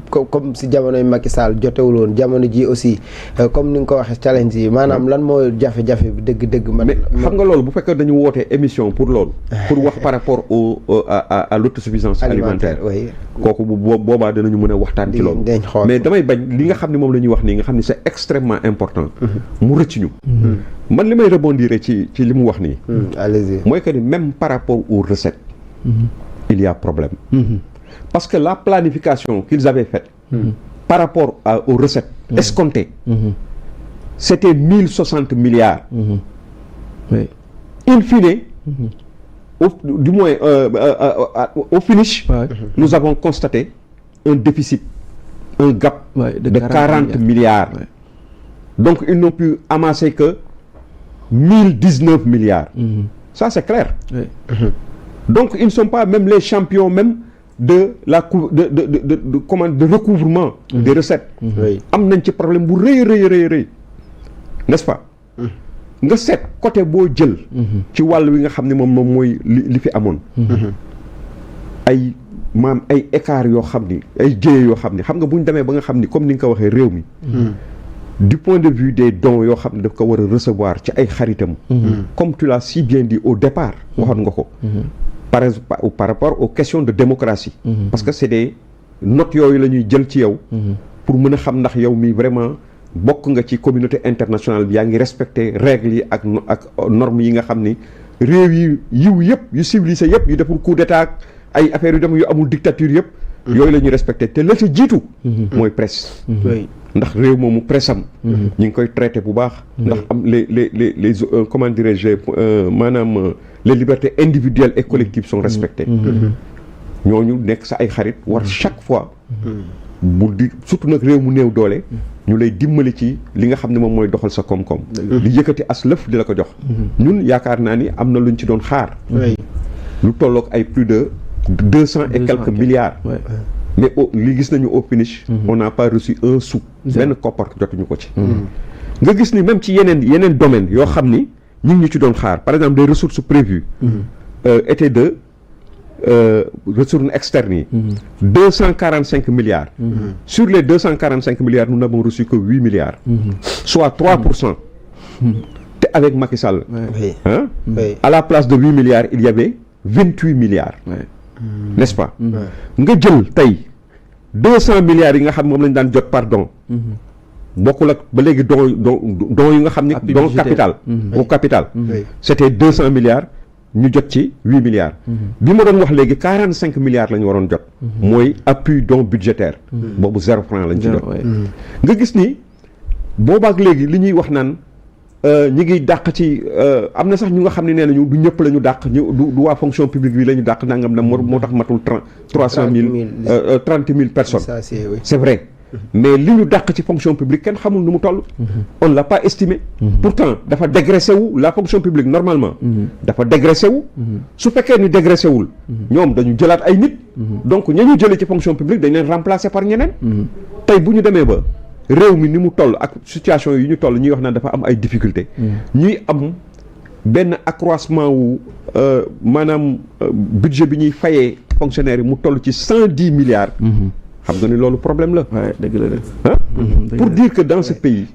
comme si jamonoy Macky Sall jotewul woon jamono ji aussi comme ni nga ko waxee challenge yi maanaam lan moo jafe-jafe bi dëgg-dëgg. mais xam nga loolu bu fekkee dañu wootee émission pour loolu. pour wax par rapport à l'autosuffisance alimentaire. kooku boobaa dinañu mën a waxtaan ci loolu. mais damay bañ li nga xam ne moom la ñuy wax nii nga xam ne c'est extrêmement important. mu rëcc ñu. man li may rebondir ci li mu wax nii. allez-y mooy que ni même par rapport aux recettes. il y a problème. Parce que la planification qu'ils avaient faite par rapport aux recettes escomptées, c'était 1060 milliards. Oui. In fine, du moins au finish, nous avons constaté un déficit, un gap de 40 milliards. Donc ils n'ont pu amasser que 1019 milliards. Ça c'est clair. Donc ils ne sont pas même les champions même de recouvrement des recettes. am nañ ci problème bu rëy n'est-ce pas. nga seet côté boo jël. ci wàll wi nga xam ne moom mooy li fi amoon. ay écart yoo xam ni ay jéye yoo xam ni xam nga bu ñu demee ba nga xam ni comme ni nga ko waxee réew mi. du point de vue des dons yoo xam ne daf ko war a recevoir ci ay xaritam. comme tu l'as si bien dit au départ. waxoon nga ko. par rapport aux questions de démocratie. Parce que c'est des notes yooyu la ñuy jël ci yow. pour mën a xam ndax yow mi vraiment bokk nga ci communauté internationale bi yaa ngi respecter règles yi ak normes yi nga xam ni réew yi yiw yëpp yu civilisé yëpp yu deful coup d'état ak ay affaires yu dem yu amul dictature yëpp. yooyu la ñuy respecter te la ca jiitu. mooy presse. ndax réew moomu presse am. ñu ngi koy traité bu baax. ndax am les comment dirais-je maanaam. les libertés individuelles et collectives sont respectées. ñooñu nekk sa ay xarit war chaque fois. bu di surtout nag réew mu néew doole. ñu lay dimbali ci li nga xam ne moom mooy doxal sa koom-koom. di yëkkati as lëf di la ko jox. ñun yaakaar naa ni am na luñ ci doon xaar. lu tolloog ay plus de 200 et quelques milliards. mais li gis nañu au finish. on n'a pas reçu un sou. benn koppar jotuñu ko ci. nga gis ni même ci yeneen domaine yoo xam ni. ñu ngi ñu ci doon xaar par exemple des ressources prévues étaient de ressources externes yi 245 milliards sur les 245 milliards nous n'avons reçu que 8 milliards soit 3%. te avec Macky Sall à la place de 8 milliards il y avait 28 milliards n'est-ce pas nga jël tey 200 milliards yi nga xam moom lañu daan jot par don bokkul ak ba léegi don yi nga xam ni don capital au capital c'était 200 milliards ñu jot ci 8 milliards bi ma doon wax léegi 45 milliards la ñu waroon jot mooy appui don budgétaire boobu 0 franc lañ ci jot nga gis ni boobaak léegi li ñuy wax naan ñi ngi dàq ci am na sax ñu nga xam ne nee nañu du ñëpp la ñu dàq du waa fonction publique bi la ñu dàq nangam na moo tax matul 30 000 personnes c'est vrai mais li ñu dàq ci fonction publique kenn xamul nu mu toll. on ne l'a pas estimé. pourtant dafa dégraissé wu la fonction publique normalement. dafa dégraissé wu. su fekkee ni dégraissé wul. ñoom dañu jëlaat ay nit. donc ña ñu jëlee ci fonction publique dañ leen remplacer par ñeneen. tey bu ñu demee ba réew mi ni mu toll ak situation yi ñu toll ñuy wax naan dafa am ay difficultés. ñuy am benn accroissement wu maanaam budget bi ñuy fayee fonctionnaires yi mu toll ci 110 milliards. xam nga ni loolu problème la. waaw dëgg la pour dire que dans ce pays.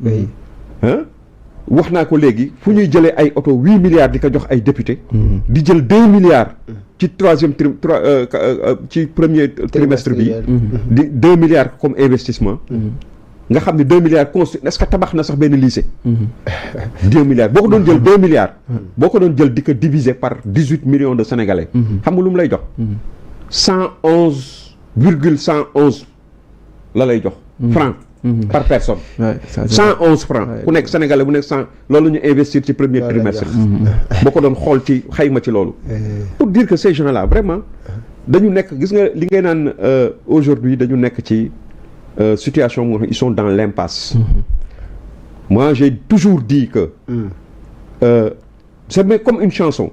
wax naa ko léegi fu ñuy jëlee ay oto 8 milliards di ko jox ay député. di jël 2 milliards. ci ci premier trimestre bi. di 2 milliards comme investissement. nga xam ne 2 milliards est-ce que tabax na sax benn lycée. 2 milliards boo ko doon jël 2 milliards. boo ko doon jël di ko diviser par 18 millions de sénégalais. xam nga lu mu lay jox. 111,111 la lay jox francs par personne. 111 francs ku nekk sénégalais bu nekk 100 loolu ñu investir ci premier trimestre. boo ko doon xool ci xayma ci loolu. pour dire que ces gens-là vraiment dañu nekk gis nga li ngay naan aujourd'hui dañu nekk ci situation où ils sont dans l'impasse. moi j'ai toujours dit que c'est comme une chanson.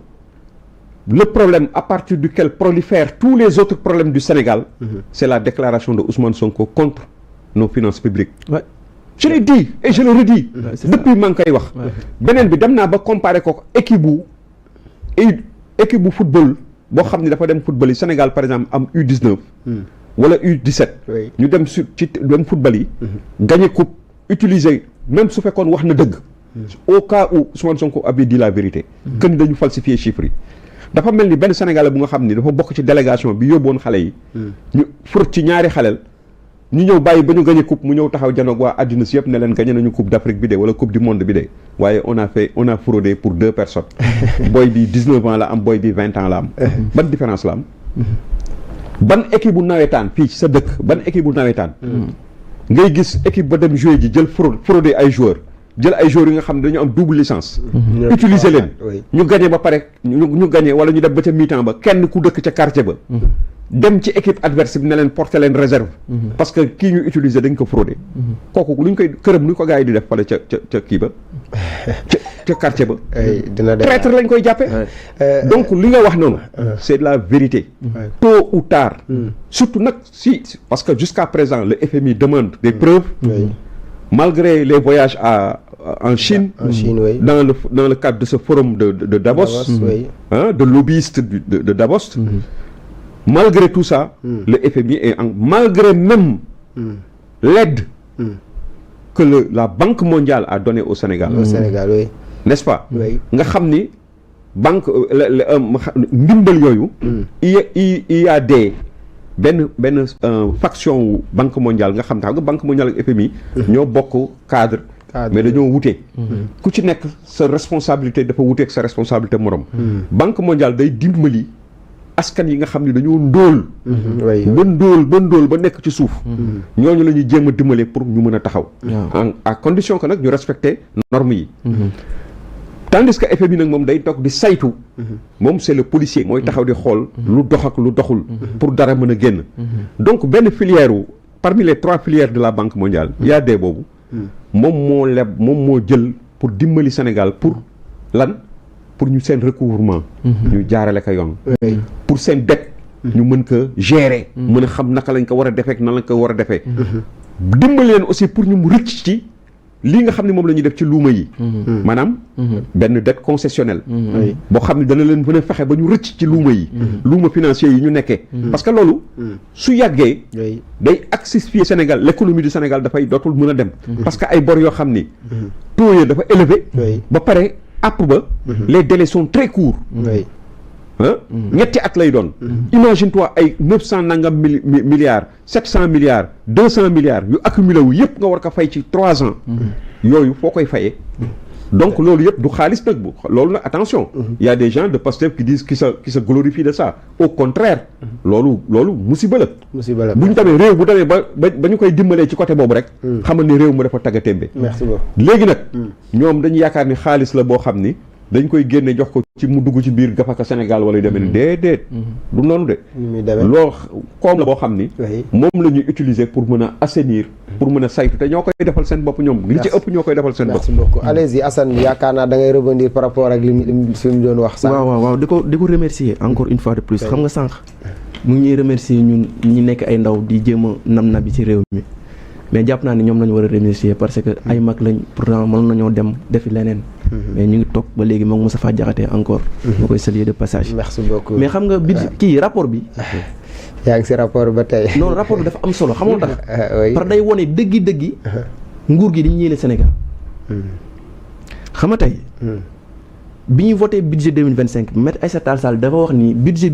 Le problème à partir duquel prolifèrent tous les autres problèmes du Sénégal, c'est la déclaration de Ousmane Sonko contre nos finances publiques. Je l'ai dit et je le redis depuis maa ngi koy wax. beneen bi dem naa ba comparer ko équipe bu football boo xam ne dafa dem football yi Sénégal par exemple am U19. wala U17 ñu dem ci dem football yi gagné coupe utiliser même su fekkoon wax na dëgg au cas où Ousmane Sonko avait dit la vérité que ni dañu falsifier chiffres yi dafa mel ni benn Sénégalais bu nga xam ni dafa bokk ci délégation bi yóbboon xale yi ñu fur ci ñaari xaleel ñu ñëw bàyyi ba ñu gagné coupe mu ñëw taxaw janoog waa àddina si yëpp ne leen gagné nañu coupe d'Afrique bi de wala coupe du monde bi de waaye on a fraudé pour 2 personnes boy bi 19 ans la am boy bi 20 ans la am ban différence la am ban équipe bu nawetaan fii ci sa dëkk ban équipe bu nawetaan ngay gis équipe ba dem jouer ji jël fraudé ay joueurs jël ay joueurs yi nga xam ne dañu am double licence utiliser leen ñu gagné ba pare ñu gagné wala ñu dem ba ca mi-temps ba kenn ku dëkk ca quartier ba dem ci équipe adverse bi ne leen porter leen réserve parce que kii ñu utiliser dañ ko fraudé kooku lu ñu koy këram lu ko gars yi di def fale ca kii ba ca quartier ba traître lañ koy jàppe donc li nga wax noonu c'est de la vérité tôt ou tard surtout nag si parce que jusqu'à présent le FMI demande des preuves malgré les voyages en Chine, dans le cadre de ce forum de Davos, de lobbyistes de Davos, malgré tout ça, le FMI est malgré même l'aide que la Banque mondiale a donnée au Sénégal. N'est-ce pas? Nga xam ni banque ndimbal yooyu IAD benn faction Banque mondiale nga xam nga Banque mondiale ak FMI ñoo bokk cadre mais dañoo wute ku ci nekk sa responsabilité dafa wuteek sa responsabilité morom Banque mondiale day dimbali askan yi nga xam ne dañoo ndóol ba ndóol ba nekk ci suuf ñooñu la ñuy jéem a dimbale pour ñu mën a taxaw à condition que nag ñu respecter normes yi tandis que FMI nag moom day toog di saytu moom c'est le policier mooy taxaw di xool lu dox ak lu doxul pour dara mën a génn donc benn filière parmi les 3 filières de la Banque mondiale IAD boobu moom moo jël pour dimbali Sénégal pour lan pour ñu seen recouvrement ñu jaarale ko yoon pour seen dette ñu mën ko gérer mën a xam naka lañ ko war a defee nan lañ ko war a defee dimbali leen aussi pour ñu mu rëcc ci lii nga xam ne moom la ñuy def ci luuma yi maanaam benn dette concessionnelle boo xam ne dana leen mën a fexe ba ñu rëcc ci luuma yi luuma financier yi ñu nekkee parce que loolu su yàggee day asphyxier Sénégal l'économie du Sénégal dafay dootul mën a dem parce que ay bor yoo xam ni taux yi dafa élevé ba pare àpp ba les délais sont très courts ñetti at lay doon imagine toi ay 900 nangam milliards 700 milliards 200 milliards yu accumulé wu yëpp nga war ko fay ci 3 ans yooyu foo koy fayee donc loolu yëpp du xaalis nag bu loolu nag attention il y a des gens de Pastef qui disent qui se glorifient de ça au contraire loolu musiba la bu ñu demee réew bu demee ba ñu koy dimbalee ci côté boobu rek xamal ni réew mu dafa tagga témbe merci beaucoup léegi nag ñoom dañu yaakaar ni xaalis la boo xam ni dañ koy génne jox ko ci mu dugg ci biir gafaka Sénégal wala yu demee ni déedéet du noonu de loolu koom la boo xam ni moom la ñuy utiliser pour mën a assainir pour mën a saytu te ñoo koy defal seen bopp ñoom li ci ëpp ñoo koy defal seen bopp. merci beaucoup allez-y Assane yaakaar naa da ngay rebondir par rapport ak li fi mu doon wax sànq. waaw di ko remercier encore une fois de plus xam nga sànq mu ngi ñuy remercier ñun ñi nekk ay ndaw di jéem a nam bi ci réew mi mais jàpp naa ne ñoom lañu war a remercier parce que ay mag lañ pourtant mën nañoo dem defi leneen mais ñu ngi toog ba léegi moom Moustapha Diakhaté encore ma koy saluer de passage. merci beaucoup mais xam nga kii rapport bi yaa ngi si rapport ba tey. non rapport bi dafa am solo xamul tax par day wone dëggi nguur gi dañu yéene Sénégal xam nga tey bi ñuy voté budget 2025 Maître Aïssata Tall Sall dafa wax ni budget